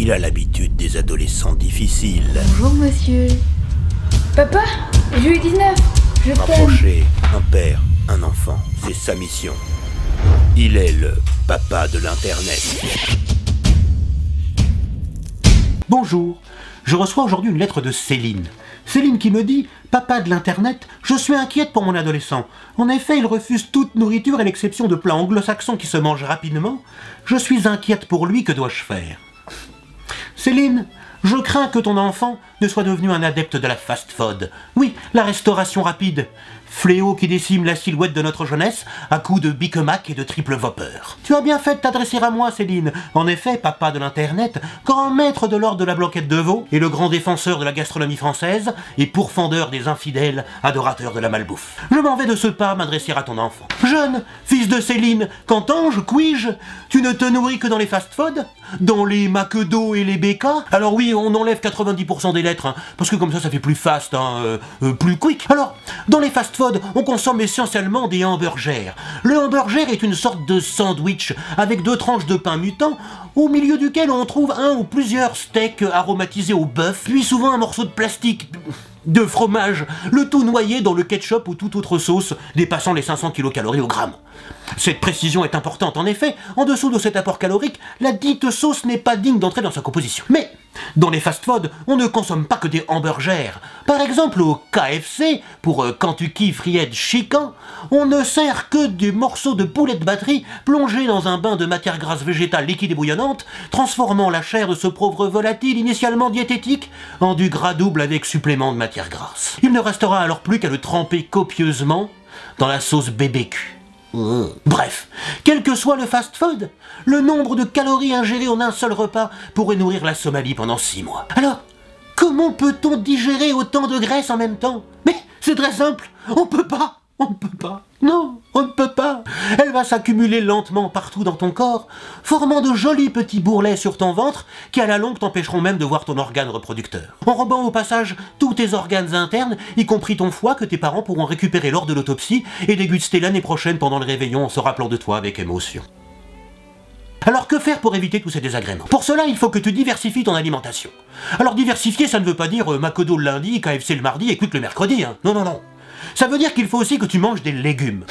Il a l'habitude des adolescents difficiles. Bonjour monsieur. Papa, j'ai eu 19. Je t'aime. Rapprocher un père, un enfant, c'est sa mission. Il est le papa de l'Internet. Bonjour, je reçois aujourd'hui une lettre de Céline. Céline qui me dit « Papa de l'Internet, je suis inquiète pour mon adolescent. En effet, il refuse toute nourriture à l'exception de plats anglo-saxons qui se mangent rapidement. Je suis inquiète pour lui, que dois-je faire ?» Céline, je crains que ton enfant ne soit devenu un adepte de la fast-food. Oui, la restauration rapide. Fléau qui décime la silhouette de notre jeunesse à coups de Big Mac et de triple Whopper. Tu as bien fait de t'adresser à moi, Céline. En effet, papa de l'Internet, grand maître de l'ordre de la blanquette de veau et le grand défenseur de la gastronomie française et pourfendeur des infidèles, adorateurs de la malbouffe. Je m'en vais de ce pas m'adresser à ton enfant. Jeune, fils de Céline, qu'entends-je, puis-je? Tu ne te nourris que dans les fast-food? Dans les McDo et les BK? Alors oui, on enlève 90% des lettres, hein, parce que comme ça fait plus fast, plus quick. Alors, dans les fast-food, on consomme essentiellement des hamburgers. Le hamburger est une sorte de sandwich avec 2 tranches de pain mutant, au milieu duquel on trouve un ou plusieurs steaks aromatisés au bœuf, puis souvent un morceau de plastique de fromage, le tout noyé dans le ketchup ou toute autre sauce dépassant les 500 kcal au gramme. Cette précision est importante. En effet, en dessous de cet apport calorique, la dite sauce n'est pas digne d'entrer dans sa composition. Mais dans les fast-food, on ne consomme pas que des hamburgers. Par exemple, au KFC, pour Kentucky Fried Chicken, on ne sert que des morceaux de poulet de batterie plongés dans un bain de matière grasse végétale liquide et bouillonnante, transformant la chair de ce pauvre volatile initialement diététique en du gras double avec supplément de matière grasse. Il ne restera alors plus qu'à le tremper copieusement dans la sauce BBQ. Bref, quel que soit le fast-food, le nombre de calories ingérées en un seul repas pourrait nourrir la Somalie pendant 6 mois. Alors, comment peut-on digérer autant de graisse en même temps? Mais c'est très simple, on peut pas. On ne peut pas. Non, on ne peut pas. Elle va s'accumuler lentement partout dans ton corps, formant de jolis petits bourrelets sur ton ventre qui à la longue t'empêcheront même de voir ton organe reproducteur. Enrobant au passage tous tes organes internes, y compris ton foie que tes parents pourront récupérer lors de l'autopsie et déguster l'année prochaine pendant le réveillon en se rappelant de toi avec émotion. Alors que faire pour éviter tous ces désagréments? Pour cela, il faut que tu diversifies ton alimentation. Alors diversifier, ça ne veut pas dire McDo le lundi, KFC le mardi et Quick le mercredi, hein. Non, non, non. Ça veut dire qu'il faut aussi que tu manges des légumes.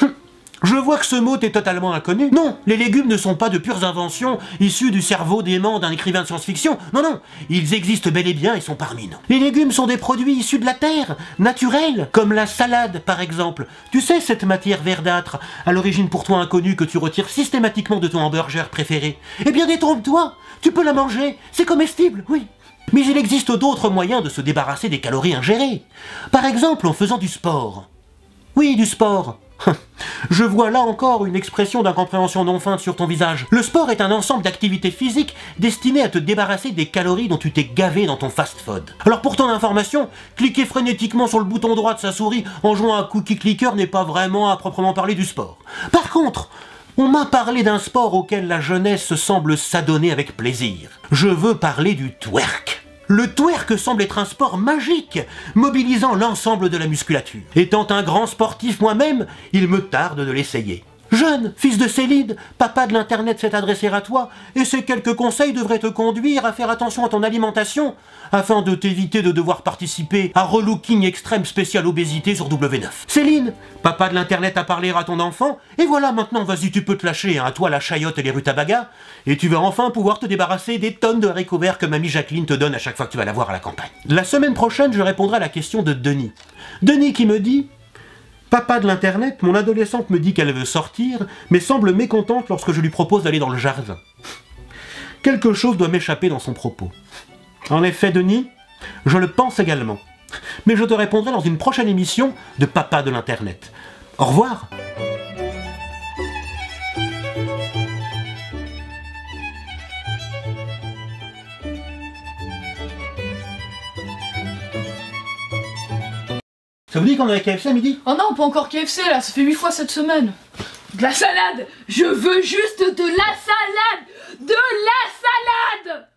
Je vois que ce mot t'est totalement inconnu. Non, les légumes ne sont pas de pures inventions issues du cerveau dément d'un écrivain de science-fiction. Non, non, ils existent bel et bien et sont parmi nous. Les légumes sont des produits issus de la terre, naturels, comme la salade par exemple. Tu sais, cette matière verdâtre, à l'origine pour toi inconnue que tu retires systématiquement de ton hamburger préféré. Eh bien détrompe-toi, tu peux la manger, c'est comestible, oui. Mais il existe d'autres moyens de se débarrasser des calories ingérées. Par exemple en faisant du sport. Oui, du sport. Je vois là encore une expression d'incompréhension non feinte sur ton visage. Le sport est un ensemble d'activités physiques destinées à te débarrasser des calories dont tu t'es gavé dans ton fast-food. Alors pour ton information, cliquer frénétiquement sur le bouton droit de sa souris en jouant à Cookie Clicker n'est pas vraiment à proprement parler du sport. Par contre, on m'a parlé d'un sport auquel la jeunesse semble s'adonner avec plaisir. Je veux parler du twerk. Le twerk semble être un sport magique, mobilisant l'ensemble de la musculature. Étant un grand sportif moi-même, il me tarde de l'essayer. Jeune, fils de Céline, papa de l'Internet s'est adressé à toi, et ces quelques conseils devraient te conduire à faire attention à ton alimentation, afin de t'éviter de devoir participer à Relooking Extrême spécial obésité sur W9. Céline, papa de l'Internet a parlé à ton enfant, et voilà maintenant, vas-y, tu peux te lâcher, hein, à toi la chayotte et les rutabagas, et tu vas enfin pouvoir te débarrasser des tonnes de haricots verts que mamie Jacqueline te donne à chaque fois que tu vas la voir à la campagne. La semaine prochaine, je répondrai à la question de Denis. Denis qui me dit: Papa de l'Internet, mon adolescente me dit qu'elle veut sortir, mais semble mécontente lorsque je lui propose d'aller dans le jardin. Quelque chose doit m'échapper dans son propos. En effet, Denis, je le pense également. Mais je te répondrai dans une prochaine émission de Papa de l'Internet. Au revoir. Ça vous dit qu'on est à KFC à midi? Oh non, pas encore KFC là, ça fait 8 fois cette semaine. De la salade! Je veux juste de la salade! De la salade!